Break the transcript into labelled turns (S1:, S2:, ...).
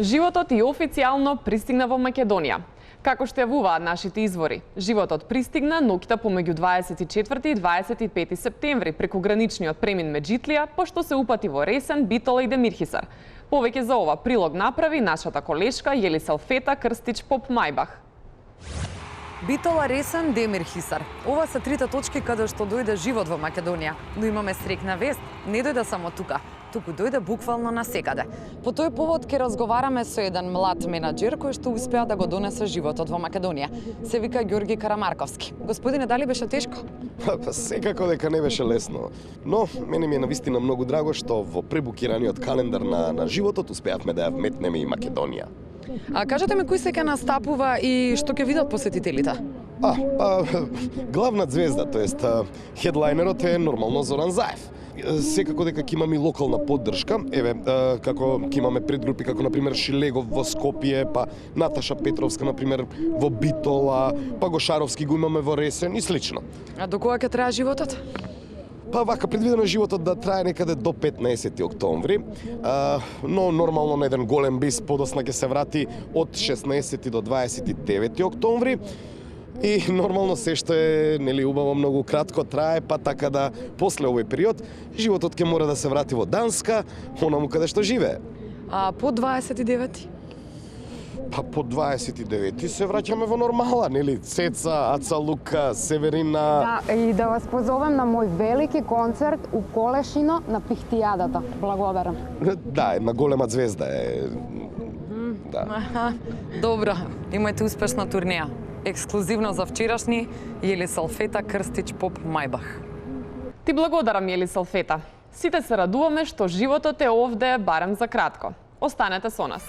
S1: Животот и официјално пристигна во Македонија. Како што јавуваат нашите извори, животот пристигна ноќта помеѓу 24 и 25 септември преку граничниот премин Меджитлија, пошто се упати во Ресен, Битола и Демирхисар. Повеќе за ова прилог направи нашата колешка Јелисалфета Крстич Поп Мајбах.
S2: Битола, Ресен, Демирхисар. Ова се трите точки каде што дојде живот во Македонија. Но имаме срекна вест, не дојде само тука, туку дојде буквално насекаде. По тој повод ќе разговараме со еден млад менаџер кој што успеа да го донесе животот во Македонија. Се вика Ѓорги Карамарковски. Господине, дали беше тешко?
S3: Секако дека не беше лесно. Но мене ми е навистина многу драго што во пребукираниот календар на животот успеавме да ја вметнеме и Македонија.
S2: А кажете ми кој се ќе настапува и што ќе видат посетителите?
S3: Главна звезда, тоест хедлайнерот е нормално Зоран Заев. Секако дека ќе имаме и локална поддршка, како ќе имаме предгрупи како например Шилегов во Скопје, па Наташа Петровска например во Битола, па Гошаровски го имаме во Ресен и слично.
S2: А до кога ќе трае животот?
S3: Па вака предвидено животот да трае некаде до 15 октомври, но нормално на еден голем бис подосна ќе се врати од 16 до 29 октомври. И нормално се што е убаво многу кратко трае, па така да после овој период животот ќе мора да се врати во Данска, онаму каде што живее.
S2: А по 29?
S3: Па по 29 се враќаме во нормала, Цеца, Аца Лука, Северина.
S4: Да, и да вас позовем на мој велики концерт у Колешино на Пихтијадата. Благодарам.
S3: Да, една голема звезда е. Да.
S2: Добро, имајте успешна турнеја. Ексклузивно за вчерашни Јелисалфета Крстич Поп Мајбах.
S1: Ти благодарам, Јелисалфета. Сите се радуваме што животот е овде барем за кратко. Останете со нас.